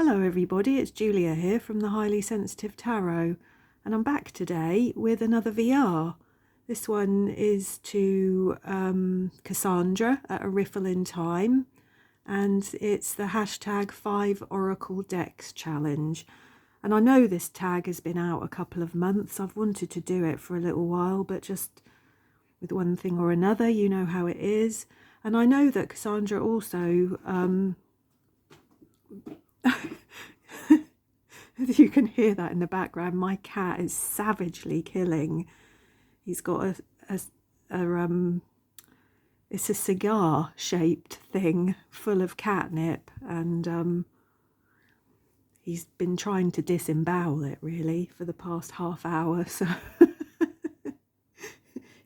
Hello everybody, it's Julia here from the Highly Sensitive Tarot, and I'm back today with another VR. This one is to Cassandra at a riffle in time, and it's the hashtag 5 Oracle Decks challenge. And I know this tag has been out a couple of months. I've wanted to do it for a little while, but just with one thing or another, you know how it is. And I know that Cassandra also you can hear that in the background. My cat is savagely killing. He's got it's a cigar shaped thing full of catnip, and he's been trying to disembowel it really for the past half hour. So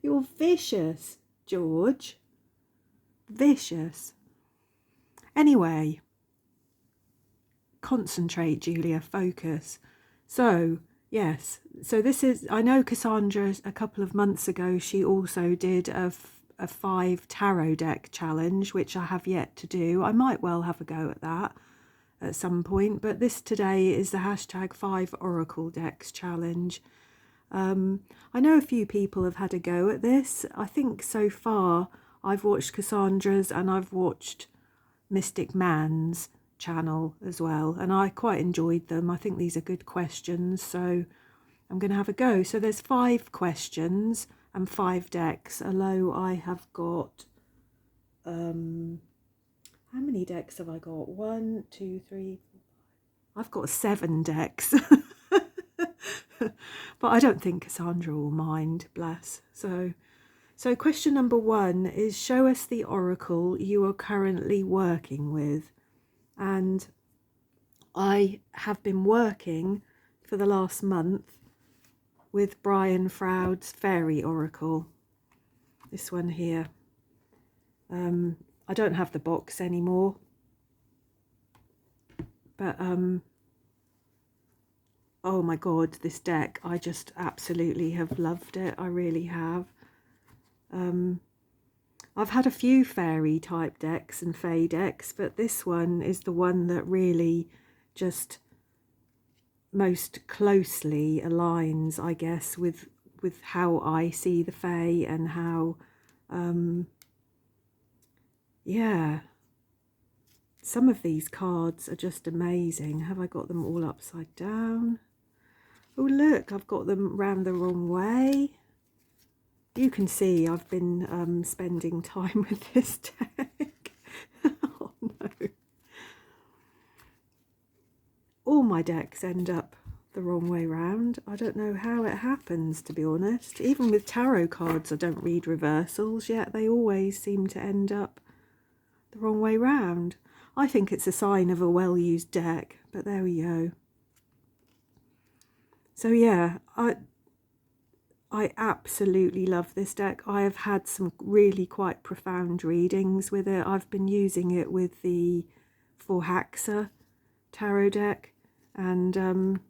you're vicious, George. Vicious. Anyway, concentrate, Julia, focus. So yes, so this is, I know Cassandra a couple of months ago, she also did a 5 tarot deck challenge, which I have yet to do. I might well have a go at that at some point, but this today is the hashtag 5 Oracle Decks challenge. I know a few people have had a go at this. I think so far I've watched Cassandra's and I've watched Mystic Man's channel as well, and I quite enjoyed them. I think these are good questions, so I'm going to have a go. So there's 5 questions and 5 decks, although I have got how many decks have I got? 1, 2, 3, 4, 5. I've got 7 decks. But I don't think Cassandra will mind, bless. So question number 1 is, show us the oracle you are currently working with. And I have been working for the last month with Brian Froud's Fairy Oracle. This one here. I don't have the box anymore, but oh my god, this deck, I just absolutely have loved it. I really have. I've had a few fairy type decks and fae decks, but this one is the one that really just most closely aligns, I guess, with how I see the fae and how yeah, some of these cards are just amazing. Have I got them all upside down? Oh look, I've got them round the wrong way. You can see I've been spending time with this deck. Oh no. All my decks end up the wrong way round. I don't know how it happens, to be honest. Even with tarot cards, I don't read reversals, yet they always seem to end up the wrong way round. I think it's a sign of a well-used deck, but there we go. So yeah, I absolutely love this deck. I have had some really quite profound readings with it. I've been using it with the Forhaxa tarot deck, and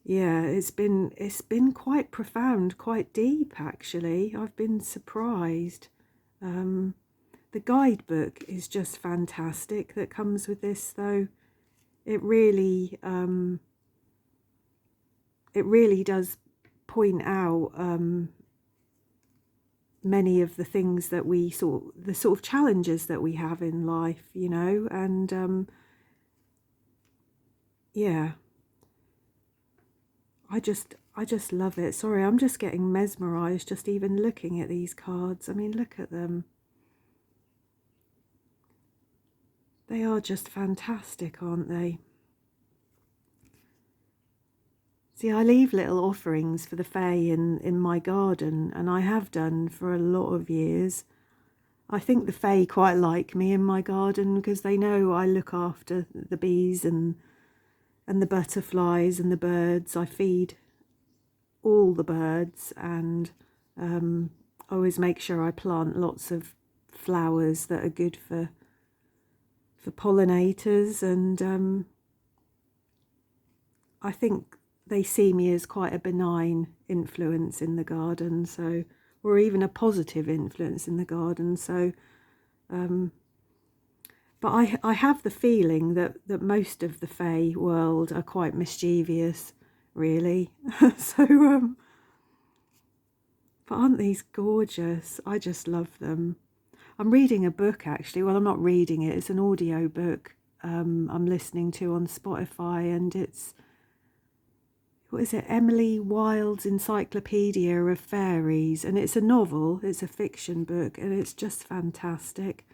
yeah, it's been quite profound, quite deep actually. I've been surprised. The guidebook is just fantastic that comes with this, though. It really does point out many of the things that the sort of challenges that we have in life, you know, and yeah, I just love it. Sorry, I'm just getting mesmerized just even looking at these cards. I mean, look at them. They are just fantastic, aren't they? See, I leave little offerings for the fae in my garden, and I have done for a lot of years. I think the fae quite like me in my garden because they know I look after the bees and the butterflies and the birds. I feed all the birds, and I always make sure I plant lots of flowers that are good for pollinators, and I think they see me as quite a benign influence in the garden, so, or even a positive influence in the garden. So But I have the feeling that most of the Fae world are quite mischievous, really. So, but aren't these gorgeous? I just love them. I'm reading a book, actually. Well, I'm not reading it. It's an audio book I'm listening to on Spotify, and it's, what is it? Emily Wilde's Encyclopedia of Fairies. And it's a novel. It's a fiction book, and it's just fantastic.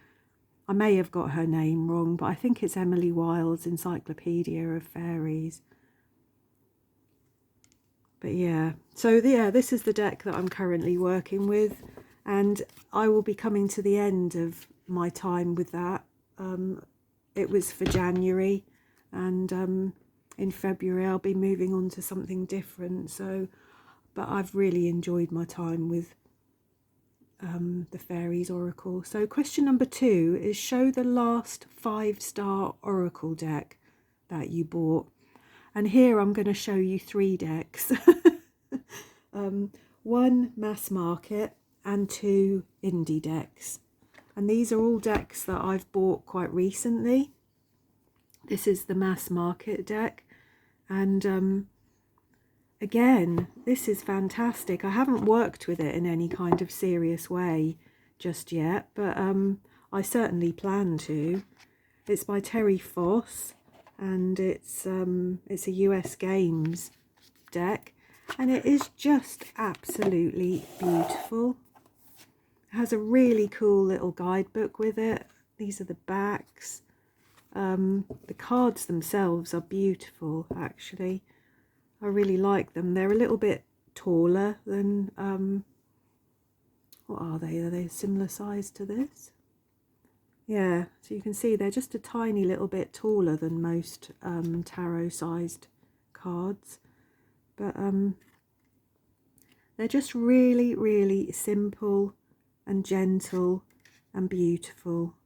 I may have got her name wrong, but I think it's Emily Wilde's Encyclopedia of Fairies. But yeah, so yeah, this is the deck that I'm currently working with, and I will be coming to the end of my time with that. It was for January, and in February I'll be moving on to something different. So, but I've really enjoyed my time with the Fairies Oracle. So question number 2 is, show the last 5-star Oracle deck that you bought. And here I'm going to show you 3 decks. 1 mass market and 2 indie decks. And these are all decks that I've bought quite recently. This is the mass market deck. And again, this is fantastic. I haven't worked with it in any kind of serious way just yet, but I certainly plan to. It's by Terry Foss, and it's a US Games deck, and it is just absolutely beautiful. It has a really cool little guidebook with it. These are the backs. The cards themselves are beautiful, actually. I really like them. They're a little bit taller than, what are they? Are they a similar size to this? Yeah, so you can see they're just a tiny little bit taller than most tarot-sized cards. But they're just really, really simple and gentle and beautiful.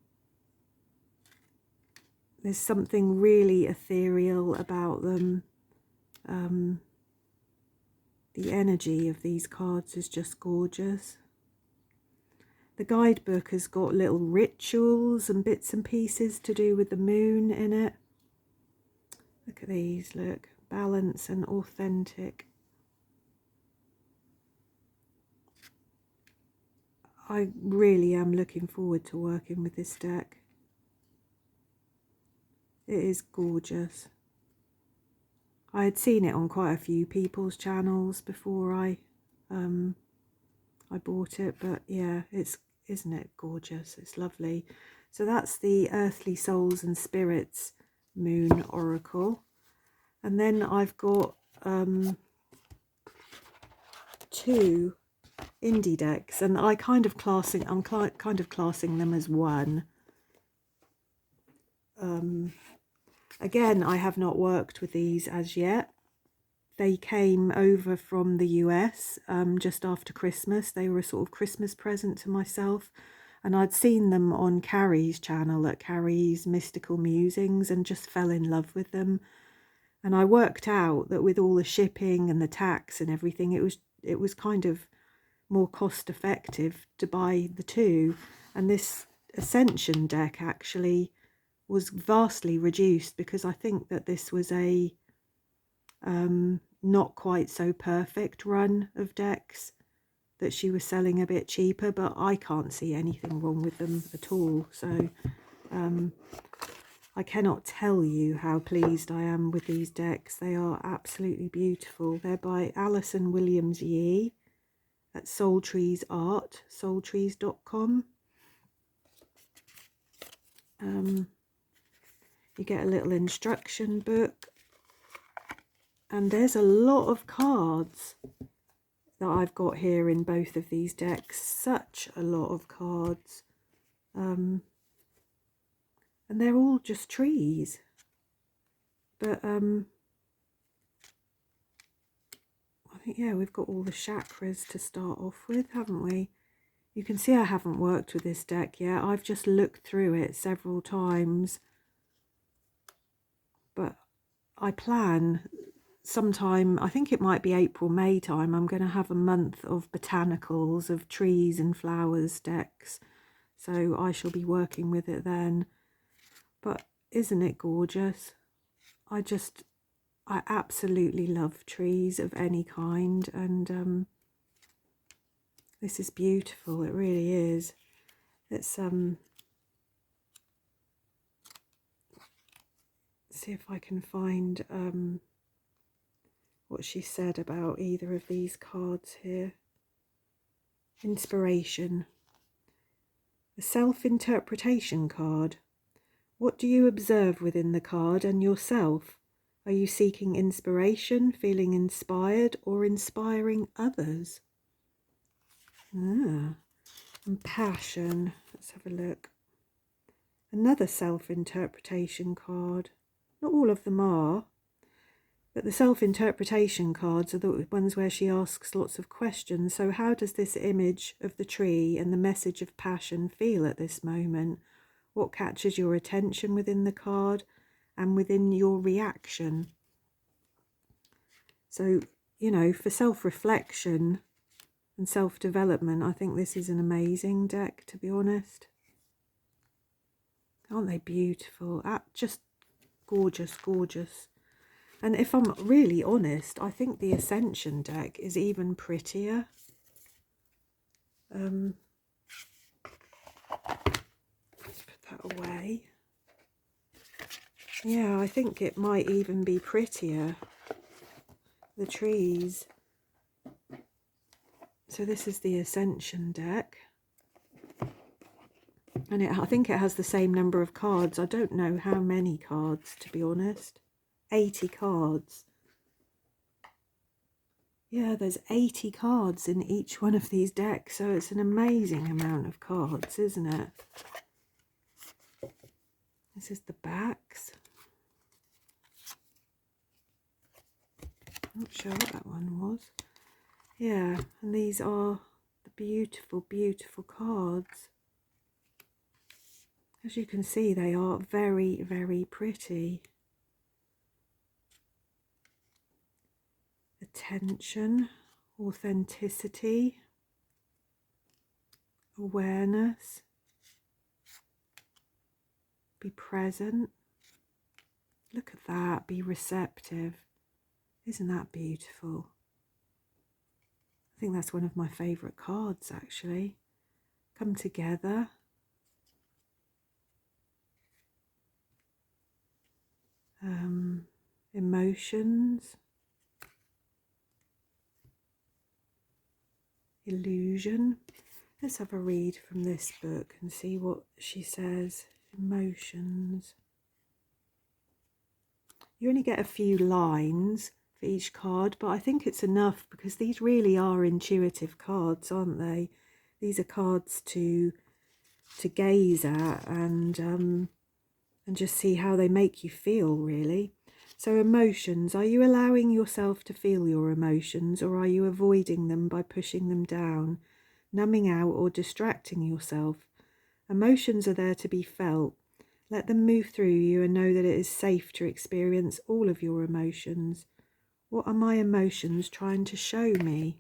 There's something really ethereal about them. The energy of these cards is just gorgeous. The guidebook has got little rituals and bits and pieces to do with the moon in it. Look at these, look. Balance and authentic. I really am looking forward to working with this deck. It is gorgeous. I had seen it on quite a few people's channels before I bought it, but yeah, isn't it gorgeous? It's lovely. So that's the Earthly Souls and Spirits Moon Oracle, and then I've got 2 indie decks, and I'm kind of classing them as one. Again, I have not worked with these as yet. They came over from the US just after Christmas. They were a sort of Christmas present to myself. And I'd seen them on Carrie's channel at Carrie's Mystical Musings and just fell in love with them. And I worked out that with all the shipping and the tax and everything, it was kind of more cost effective to buy the 2. And this Ascension deck actually was vastly reduced, because I think that this was a not quite so perfect run of decks that she was selling a bit cheaper, but I can't see anything wrong with them at all. So I cannot tell you how pleased I am with these decks. They are absolutely beautiful. They're by Alison Williams Yee at Soul Trees Art, soultrees.com. You get a little instruction book, and there's a lot of cards that I've got here in both of these decks. Such a lot of cards. And they're all just trees. But I think, yeah, we've got all the chakras to start off with, haven't we? You can see I haven't worked with this deck yet. I've just looked through it several times. But I plan sometime, I think it might be April, May time, I'm going to have a month of botanicals, of trees and flowers decks. So I shall be working with it then. But isn't it gorgeous? I absolutely love trees of any kind, and this is beautiful. It really is. Let's see if I can find what she said about either of these cards here. Inspiration. The self-interpretation card. What do you observe within the card and yourself? Are you seeking inspiration, feeling inspired, or inspiring others? And passion. Let's have a look. Another self-interpretation card. Not all of them are, but the self-interpretation cards are the ones where she asks lots of questions. So how does this image of the tree and the message of passion feel at this moment? What catches your attention within the card and within your reaction? So, you know, for self-reflection and self-development, I think this is an amazing deck, to be honest. Aren't they beautiful? Just gorgeous, gorgeous. And if I'm really honest, I think the Ascension deck is even prettier. Let's put that away. Yeah, I think it might even be prettier. The trees. So this is the Ascension deck. And I think it has the same number of cards. I don't know how many cards, to be honest. 80 cards. Yeah, there's 80 cards in each one of these decks, so it's an amazing amount of cards, isn't it? This is the backs. Not sure what that one was. Yeah, and these are the beautiful, beautiful cards. As you can see, they are very, very pretty. Attention, authenticity, awareness, be present. Look at that, be receptive. Isn't that beautiful? I think that's one of my favourite cards, actually. Come together. Emotions. Illusion. Let's have a read from this book and see what she says. Emotions. You only get a few lines for each card, but I think it's enough because these really are intuitive cards, aren't they? These are cards to gaze at and just see how they make you feel, really. So emotions, are you allowing yourself to feel your emotions, or are you avoiding them by pushing them down, numbing out or distracting yourself? Emotions are there to be felt. Let them move through you and know that it is safe to experience all of your emotions. What are my emotions trying to show me?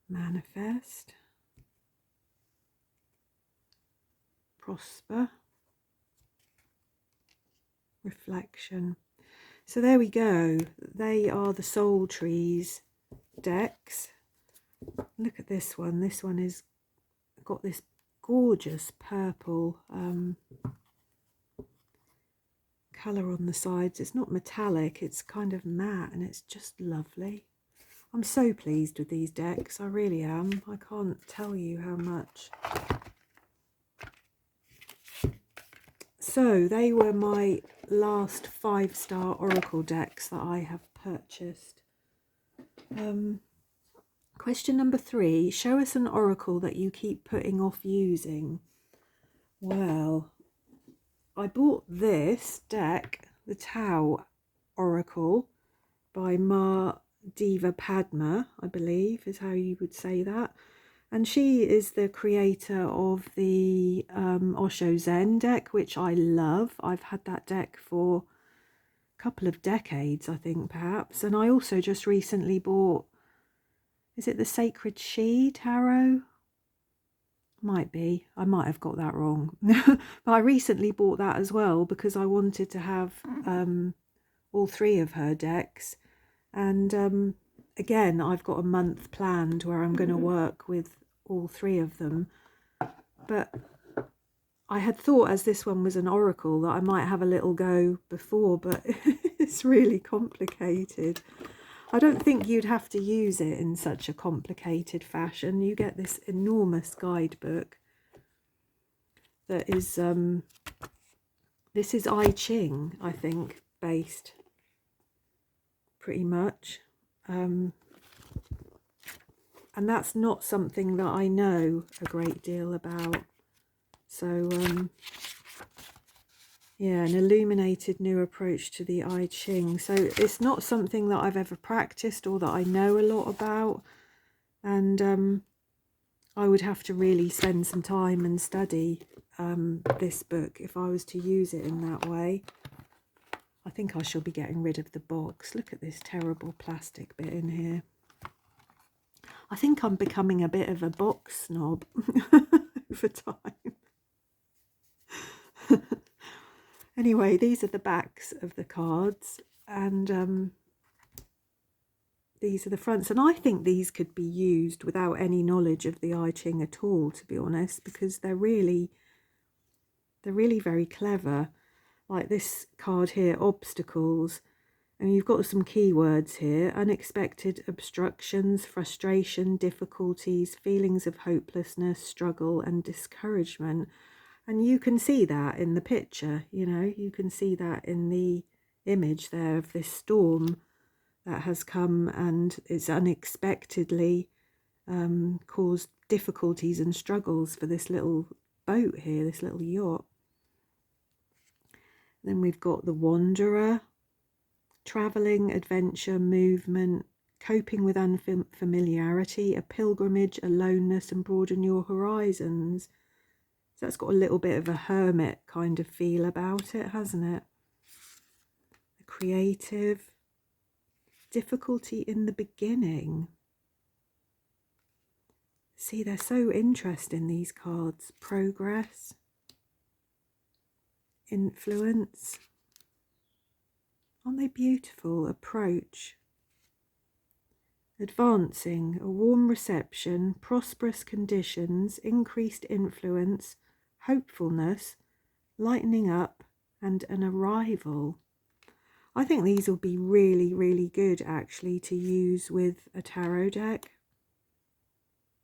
Manifest. Prosper. Reflection. So there we go. They are the Soul Trees decks. Look at this one. This one is got this gorgeous purple colour on the sides. It's not metallic, it's kind of matte, and it's just lovely. I'm so pleased with these decks, I really am. I can't tell you how much. So they were my last 5-star oracle decks that I have purchased. Question number 3, show us an oracle that you keep putting off using. Well, I bought this deck, the Tau Oracle by Ma Diva Padma, I believe is how you would say that. And she is the creator of the Osho Zen deck, which I love. I've had that deck for a couple of decades, I think, perhaps. And I also just recently bought, is it the Sacred She Tarot? Might be. I might have got that wrong. But I recently bought that as well because I wanted to have all three of her decks. And again, I've got a month planned where I'm going to work with all three of them. But I had thought, as this one was an oracle, that I might have a little go before, but it's really complicated. I don't think you'd have to use it in such a complicated fashion. You get this enormous guidebook that is, this is I Ching, I think, based pretty much. And that's not something that I know a great deal about. So, yeah, an illuminated new approach to the I Ching. So it's not something that I've ever practiced or that I know a lot about. And I would have to really spend some time and study this book if I was to use it in that way. I think I shall be getting rid of the box. Look at this terrible plastic bit in here. I think I'm becoming a bit of a box snob over time. Anyway, these are the backs of the cards, and these are the fronts. And I think these could be used without any knowledge of the I Ching at all, to be honest, because they're really very clever. Like this card here, obstacles. And you've got some keywords here: unexpected obstructions, frustration, difficulties, feelings of hopelessness, struggle and discouragement. And you can see that in the picture, you know, you can see that in the image there of this storm that has come and it's unexpectedly caused difficulties and struggles for this little boat here, this little yacht. Then we've got the wanderer, travelling, adventure, movement, coping with unfamiliarity, a pilgrimage, aloneness and broaden your horizons. So that's got a little bit of a hermit kind of feel about it, hasn't it? The creative, difficulty in the beginning. See, they're so interesting, these cards. Progress, influence. Aren't they beautiful? Approach. Advancing, a warm reception, prosperous conditions, increased influence, hopefulness, lightening up, and an arrival. I think these will be really, really good actually to use with a tarot deck.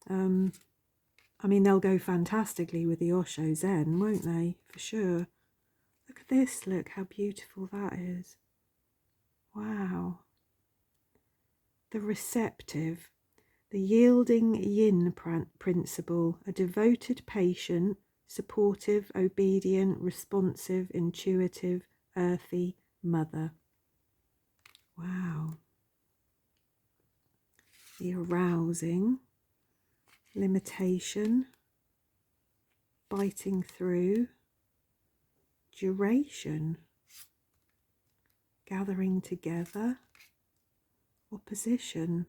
I mean, they'll go fantastically with the Osho Zen, won't they? For sure. Look at this, look how beautiful that is. Wow. The receptive, the yielding yin principle, a devoted, patient, supportive, obedient, responsive, intuitive, earthy mother. Wow. The arousing, limitation, biting through, duration, gathering together, opposition.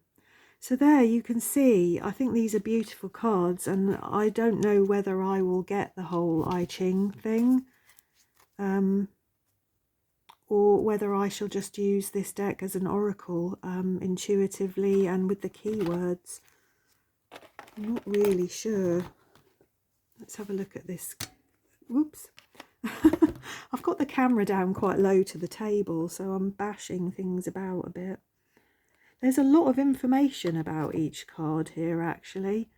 So there you can see, I think these are beautiful cards, and I don't know whether I will get the whole I Ching thing, or whether I shall just use this deck as an oracle intuitively and with the keywords. I'm not really sure. Let's have a look at this. Whoops. I've got the camera down quite low to the table, so I'm bashing things about a bit. There's a lot of information about each card here, actually.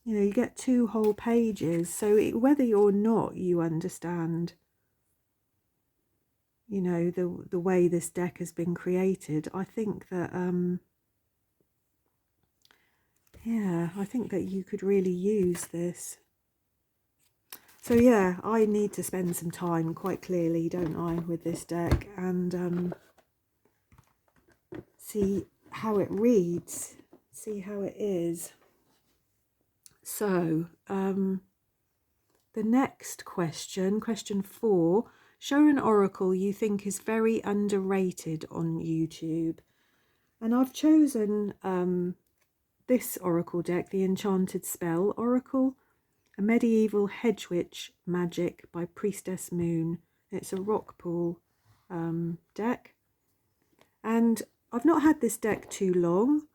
You know, you get 2 whole pages, so whether or not you understand, you know, the way this deck has been created, I think that, yeah, I think that you could really use this. So yeah, I need to spend some time, quite clearly, don't I, with this deck, and see how it reads, see how it is. So, the next question, question 4, show an oracle you think is very underrated on YouTube. And I've chosen this oracle deck, the Enchanted Spell Oracle. A Medieval Hedge Witch Magic by Priestess Moon. It's a rock pool deck. And I've not had this deck too long,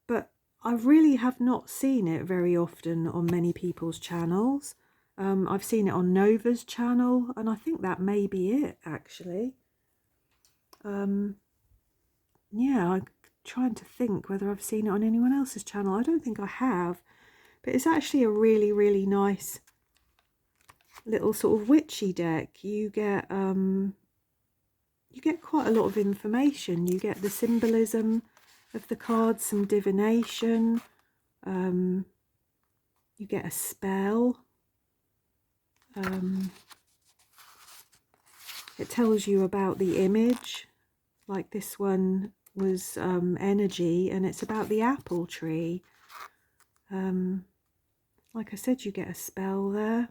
but I really have not seen it very often on many people's channels. I've seen it on Nova's channel, and I think that may be it, actually. Yeah, I'm trying to think whether I've seen it on anyone else's channel. I don't think I have, but it's actually a really, really nice little sort of witchy deck. You get quite a lot of information. You get the symbolism of the cards, some divination. You get a spell. It tells you about the image, like this one was energy, and it's about the apple tree. Like I said, you get a spell there.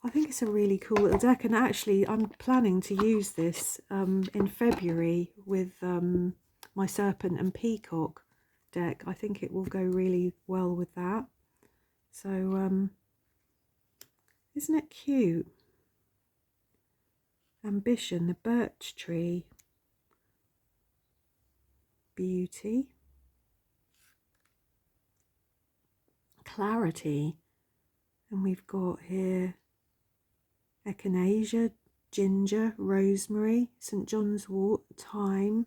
I think it's a really cool little deck, and actually I'm planning to use this in February with my Serpent and Peacock deck. I think it will go really well with that. So isn't it cute? Ambition, the birch tree. Beauty. Clarity. And we've got here echinacea, ginger, rosemary, St. John's wort, thyme,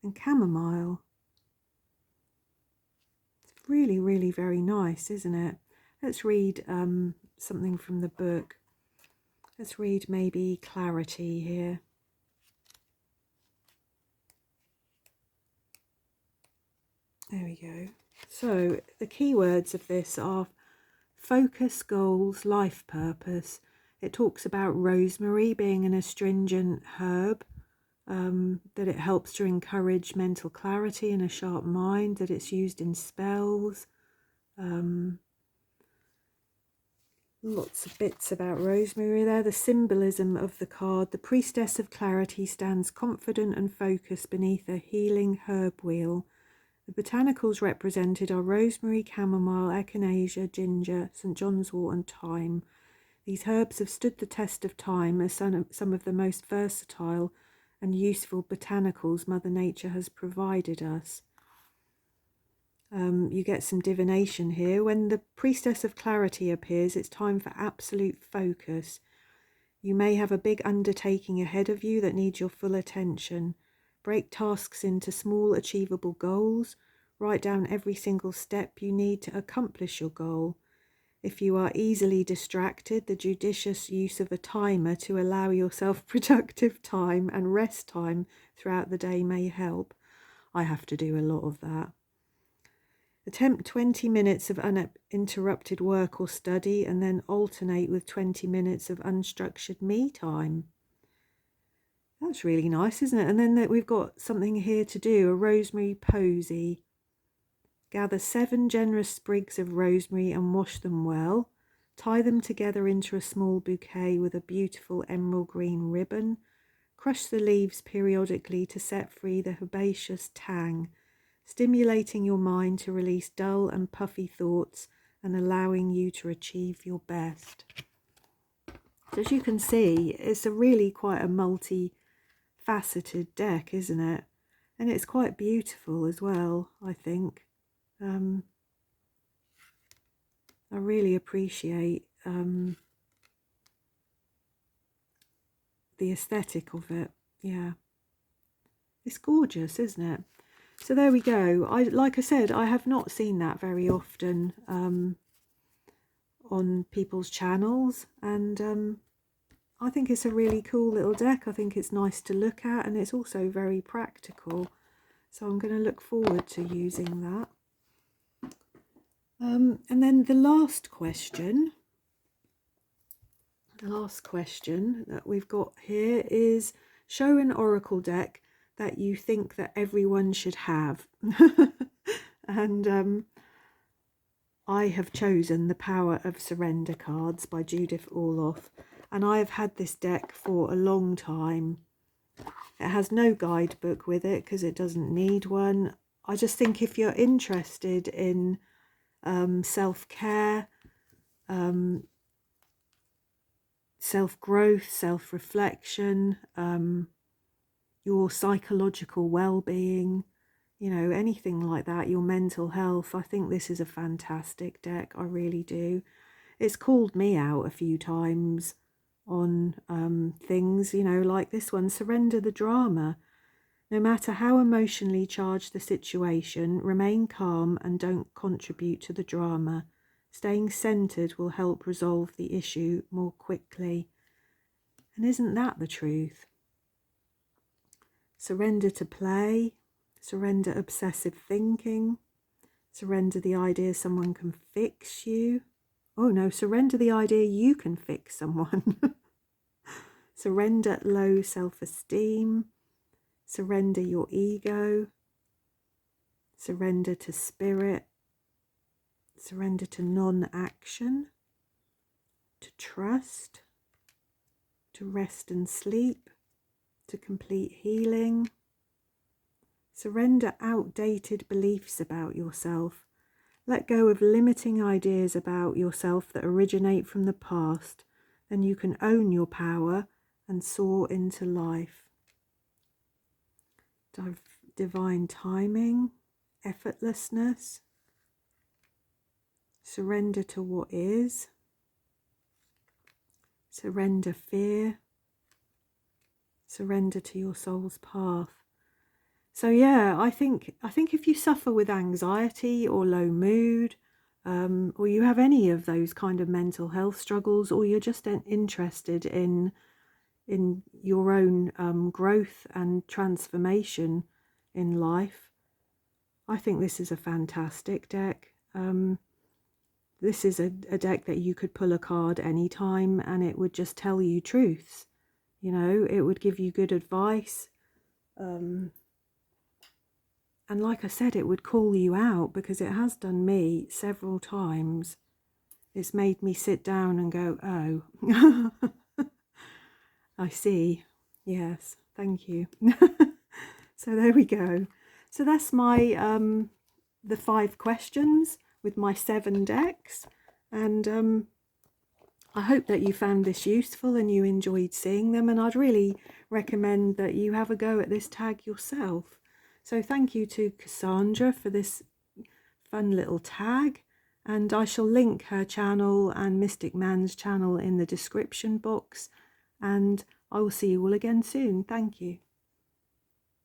and chamomile. It's really, really very nice, isn't it? Let's read something from the book. Let's read maybe clarity here. There we go. So the keywords of this are focus, goals, life purpose. It talks about rosemary being an astringent herb, that it helps to encourage mental clarity and a sharp mind, that it's used in spells. Lots of bits about rosemary there. The symbolism of the card. The Priestess of Clarity stands confident and focused beneath a healing herb wheel. The botanicals represented are rosemary, chamomile, echinacea, ginger, St. John's wort and thyme. These herbs have stood the test of time as some of the most versatile and useful botanicals Mother Nature has provided us. You get some divination here. When the Priestess of Clarity appears, it's time for absolute focus. You may have a big undertaking ahead of you that needs your full attention. Break tasks into small, achievable goals. Write down every single step you need to accomplish your goal. If you are easily distracted, the judicious use of a timer to allow yourself productive time and rest time throughout the day may help. I have to do a lot of that. Attempt 20 minutes of uninterrupted work or study, and then alternate with 20 minutes of unstructured me time. That's really nice, isn't it? And then we've got something here to do, a rosemary posy. Gather 7 generous sprigs of rosemary and wash them well. Tie them together into a small bouquet with a beautiful emerald green ribbon. Crush the leaves periodically to set free the herbaceous tang, stimulating your mind to release dull and puffy thoughts and allowing you to achieve your best. So as you can see, it's a really quite a multi-faceted deck, isn't it? And it's quite beautiful as well, I think. I really appreciate the aesthetic of it. Yeah, it's gorgeous, isn't it? So there we go. Like I said, I have not seen that very often on people's channels, and I think it's a really cool little deck. I think it's nice to look at, and it's also very practical. So I'm going to look forward to using that. And then the last question that we've got here is, show an oracle deck that you think that everyone should have. And I have chosen The Power of Surrender cards by Judith Orloff, and I have had this deck for a long time. It has no guidebook with it because it doesn't need one. I just think if you're interested in self-care, self-growth, self-reflection, your psychological well-being, you know, anything like that, your mental health. I think this is a fantastic deck. I really do. It's called me out a few times on things, you know, like this one, surrender the drama. No matter how emotionally charged the situation, remain calm and don't contribute to the drama. Staying centered will help resolve the issue more quickly. And isn't that the truth? Surrender to play, surrender obsessive thinking, surrender the idea someone can fix you. Oh no, surrender the idea you can fix someone. Surrender low self-esteem, surrender your ego, surrender to spirit, surrender to non-action, to trust, to rest and sleep, to complete healing. Surrender outdated beliefs about yourself. Let go of limiting ideas about yourself that originate from the past. Then you can own your power and soar into life. Divine timing, effortlessness, surrender to what is, surrender fear, surrender to your soul's path. So yeah, I think if you suffer with anxiety or low mood, or you have any of those kind of mental health struggles, or you're just interested in your own growth and transformation in life, I think this is a fantastic deck. This is a deck that you could pull a card anytime and it would just tell you truths. You know, it would give you good advice. And like I said, it would call you out, because it has done me several times. It's made me sit down and go, oh, I see. Yes, thank you. So there we go. So that's my the 5 questions with my 7 decks, and I hope that you found this useful and you enjoyed seeing them, and I'd really recommend that you have a go at this tag yourself. So thank you to Cassandra for this fun little tag, and I shall link her channel and Mystic Man's channel in the description box, and I will see you all again soon. Thank you.